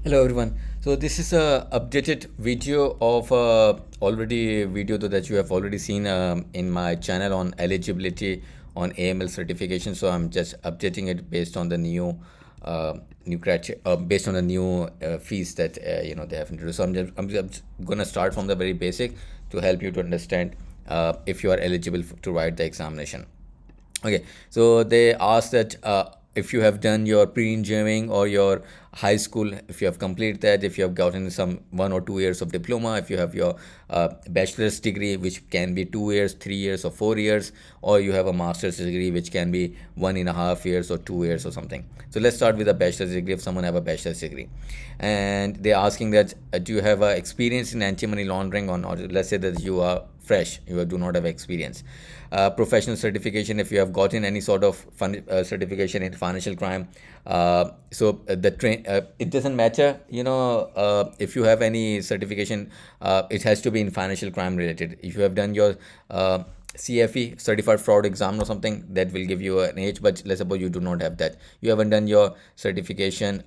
Hello everyone. So this is a updated video of already video that you have already seen in my channel on eligibility on AML certification. So I'm just updating it based on the new criteria, based on the new fees that they have introduced. So I'm just gonna start from the very basic to help you to understand if you are eligible to write the examination. Okay, so they ask that if you have done your pre-engineering or your high school, if you have completed that, if you have gotten some 1 or 2 years of diploma, if you have your bachelor's degree, which can be 2 years, 3 years, or 4 years, or you have a master's degree, which can be 1.5 years or 2 years or something. So let's start with a bachelor's degree. If someone have a bachelor's degree, and they're asking that do you have experience in anti-money laundering or not? Let's say that you are fresh, you do not have experience. Professional certification, if you have gotten any sort of certification in financial crime. It doesn't matter, if you have any certification, it has to be in financial crime related. If you have done your CFE, certified fraud exam or something, that will give you an age. But let's suppose you do not have that, you haven't done your certification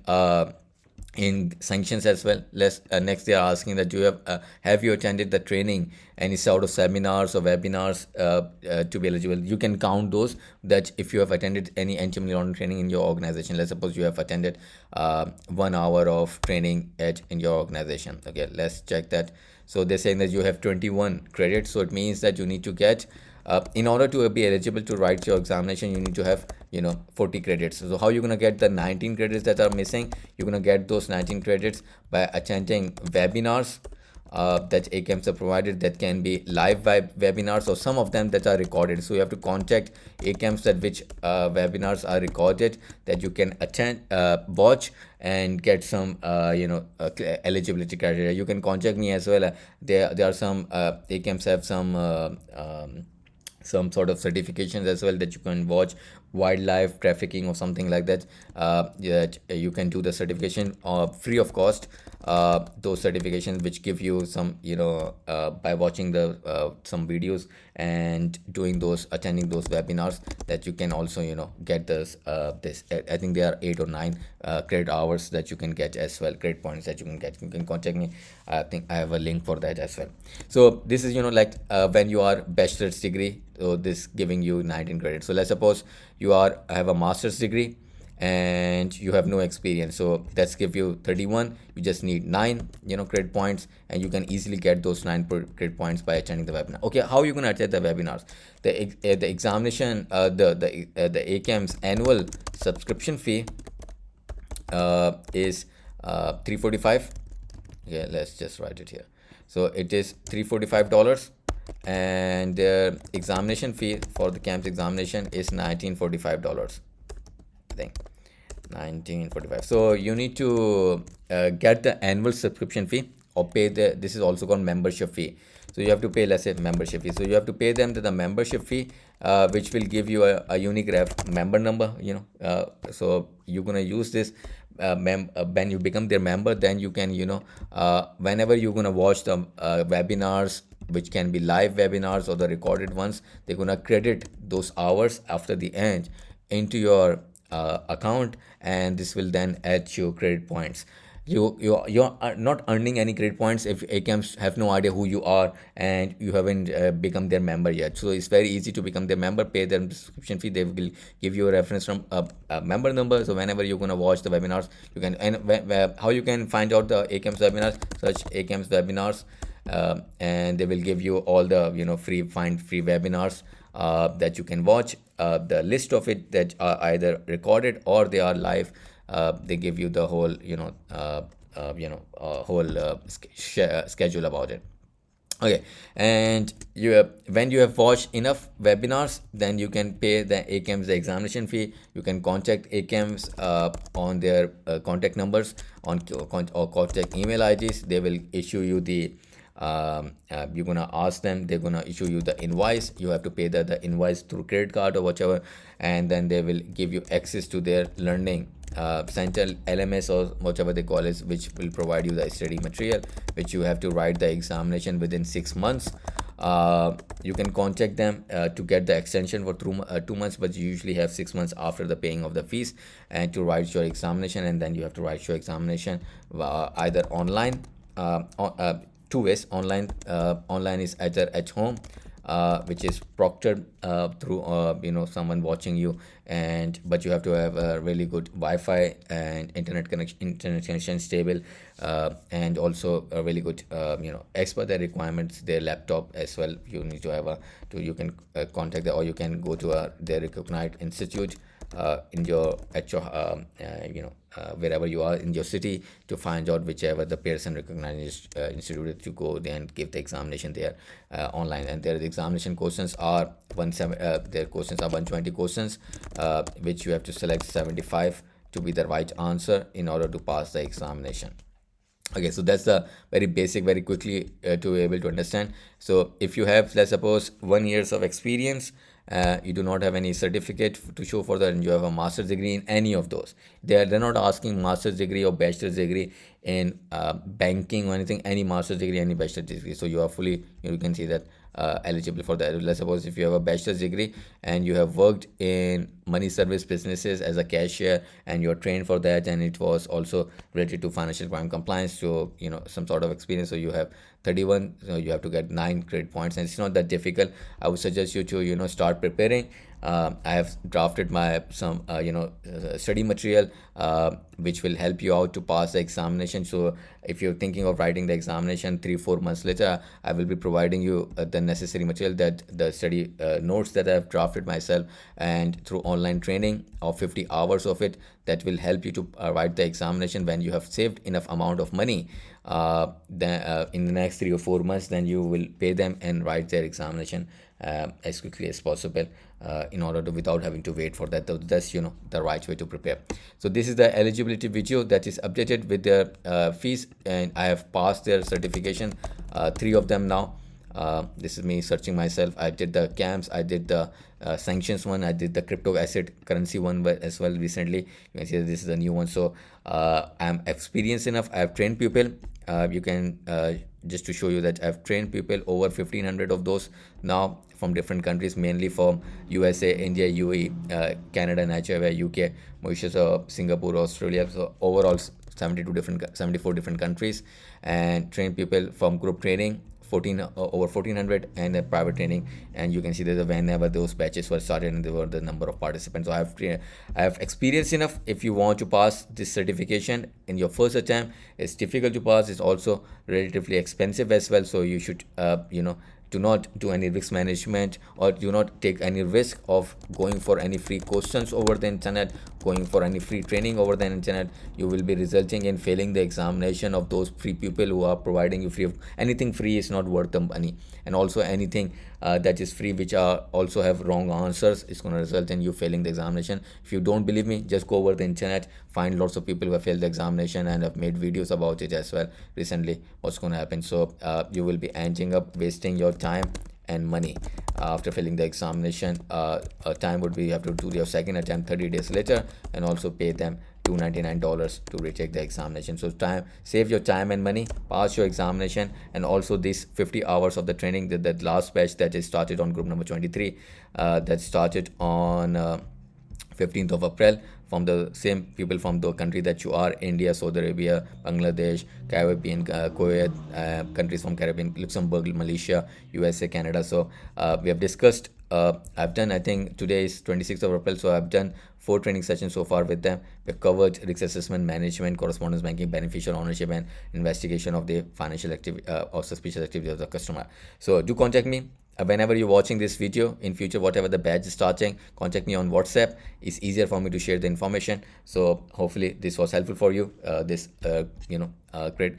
in sanctions as well. Next they are asking that have you attended the training, any sort of seminars or webinars to be eligible. You can count those, that if you have attended any anti-money laundering training in your organization. Let's suppose you have attended 1 hour of training in your organization. Okay, let's check that. So they're saying that you have 21 credits, so it means that you need to get in order to be eligible to write your examination, you need to have 40 credits. So how you're going to get the 19 credits that are missing? You're going to get those 19 credits by attending webinars that ACAMS have provided. That can be live webinars, or some of them that are recorded. So you have to contact ACAMS that which webinars are recorded, that you can attend, watch, and get some eligibility criteria. You can contact me as well. There are some ACAMS have some sort of certifications as well, that you can watch, wildlife trafficking or something like that. That you can do the certification free of cost. Those certifications which give you some, by watching the some videos and attending those webinars, that you can also get this. I think there are 8 or 9 credit hours that you can get as well, credit points that you can get. You can contact me. I think I have a link for that as well. So this is when you are bachelor's degree, so this giving you 19 credits. So let's suppose you have a master's degree and you have no experience, so that's give you 31. You just need 9 credit points, and you can easily get those 9 credit points by attending the webinar. Okay, how are you going to attend the webinars? The examination, the ACAMS annual subscription fee is 345. Yeah, let's just write it here. So it is $345, and the examination fee for the CAMS examination is $1945. I think 1945. So you need to get the annual subscription fee, or pay this is also called membership fee. So you have to pay, let's say, membership fee. So you have to pay them the membership fee, which will give you a unique member number. So you're gonna use this when you become their member. Then you can whenever you're gonna watch the webinars, which can be live webinars or the recorded ones, they're gonna credit those hours after the end into your account, and this will then add your credit points. You are not earning any credit points if ACAMS have no idea who you are and you haven't become their member yet. So it's very easy to become their member. Pay their subscription fee. They will give you a reference from a member number. So whenever you're gonna watch the webinars, you can. And how you can find out the ACAMS webinars? Search ACAMS webinars, and they will give you all the free webinars that you can watch. The list of it that are either recorded or they are live. They give you the whole schedule about it. Okay, and when you have watched enough webinars, then you can pay the ACAMS the examination fee. You can contact ACAMS on their contact numbers or contact email IDs. They will issue you the you're gonna ask them, they're gonna issue you the invoice. You have to pay the invoice through credit card or whatever, and then they will give you access to their learning center, LMS, or whatever they call it, which will provide you the study material, which you have to write the examination within 6 months. You can contact them to get the extension for 2 months, but you usually have 6 months after the paying of the fees and to write your examination. And then you have to write your examination either online, two ways. Online is either at home, which is proctored through someone watching you, and but you have to have a really good Wi-Fi and internet connection stable, and also a really good as per their requirements, their laptop as well. You need to have you can contact them, or you can go to their recognized institute in your at your wherever you are in your city, to find out whichever the Pearson recognized institute to go there and give the examination there online. And their examination questions are their questions are 120 questions, which you have to select 75 to be the right answer in order to pass the examination. Okay, so that's the very basic, very quickly to be able to understand. So if you have, let's suppose, 1 years of experience, you do not have any certificate to show for that, and you have a master's degree in any of those, they're not asking master's degree or bachelor's degree in banking or anything, any master's degree, any bachelor's degree. So you are fully, you can see that eligible for that. Let's suppose if you have a bachelor's degree and you have worked in money service businesses as a cashier, and you're trained for that, and it was also related to financial crime compliance, so some sort of experience. So you have 31, so you have to get 9 credit points, and it's not that difficult. I would suggest you to start preparing. I have drafted my some study material which will help you out to pass the examination. So if you're thinking of writing the examination 3-4 months later, I will be providing you the necessary material, that the study notes that I have drafted myself, and through online training of 50 hours of it, that will help you to write the examination. When you have saved enough amount of money, then in the next 3 or 4 months, then you will pay them and write their examination as quickly as possible, in order to, without having to wait for that. That's the right way to prepare. So this is the eligibility video that is updated with their fees, and I have passed their certification, 3 of them now. This is me searching myself. I did the CAMS, I did the sanctions one, I did the crypto asset currency one as well recently. You can see that this is a new one. So I'm experienced enough. I have trained people. You can just to show you that I've trained people, over 1500 of those now, from different countries, mainly from USA, India, UAE, Canada, Nigeria, UK, Mauritius, Singapore, Australia. So overall 74 different countries, and train people from group training, over 1400, and private training. And you can see that whenever those batches were started, and there were the number of participants. So I have experience enough. If you want to pass this certification in your first attempt, it's difficult to pass. It's also relatively expensive as well. So you should do not do any risk management, or do not take any risk of going for any free questions over the internet, going for any free training over the internet. You will be resulting in failing the examination of those free people who are providing you free. Anything free is not worth the money, and also anything that is free which are also have wrong answers is going to result in you failing the examination. If you don't believe me, just go over the internet, find lots of people who have failed the examination, and have made videos about it as well recently, what's going to happen. So you will be ending up wasting your time and money after failing the examination. Time would be, you have to do your second attempt 30 days later, and also pay them $299 to retake the examination. So save your time and money, pass your examination. And also this 50 hours of the training, that last batch that is started on group number 23, that started on 15th of April, from the same people from the country that you are, India, Saudi Arabia, Bangladesh, Caribbean, Kuwait, countries from Caribbean, Luxembourg, Malaysia, USA, Canada. So we have discussed, I've done, I think today is 26th of April, so I've done 4 training sessions so far with them. We've covered risk assessment, management, correspondence banking, beneficial ownership, and investigation of the financial activity or suspicious activity of the customer. So do contact me. Whenever you're watching this video in future, whatever the batch is starting, contact me on WhatsApp. It's easier for me to share the information. So hopefully this was helpful for you. Great.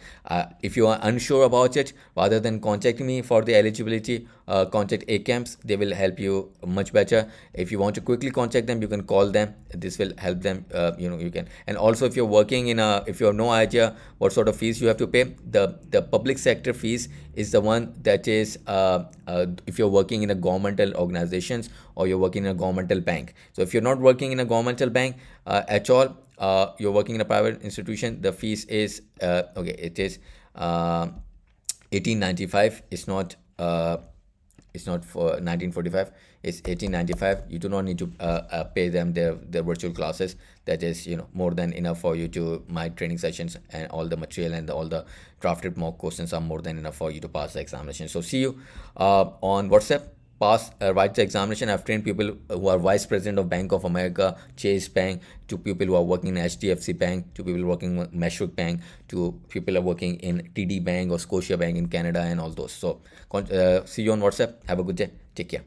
If you are unsure about it, rather than contacting me for the eligibility, contact ACAMS. They will help you much better. If you want to quickly contact them, you can call them. This will help them. You can. And also, if you're working in if you have no idea what sort of fees you have to pay, the public sector fees is the one that is if you're working in a governmental organizations, or you're working in a governmental bank. So if you're not working in a governmental bank at all, you're working in a private institution, the fees is it is 1895. It's not it's not for 1945, it's 1895. You do not need to pay them their virtual classes. That is, more than enough for you to my training sessions, and all the material and all the drafted mock questions are more than enough for you to pass the examination. So see you on WhatsApp. Write the examination. I've trained people who are vice president of Bank of America, Chase Bank, to people who are working in HDFC Bank, to people working in Mashrook Bank, to people who are working in TD Bank or Scotia Bank in Canada, and all those. So see you on WhatsApp. Have a good day. Take care.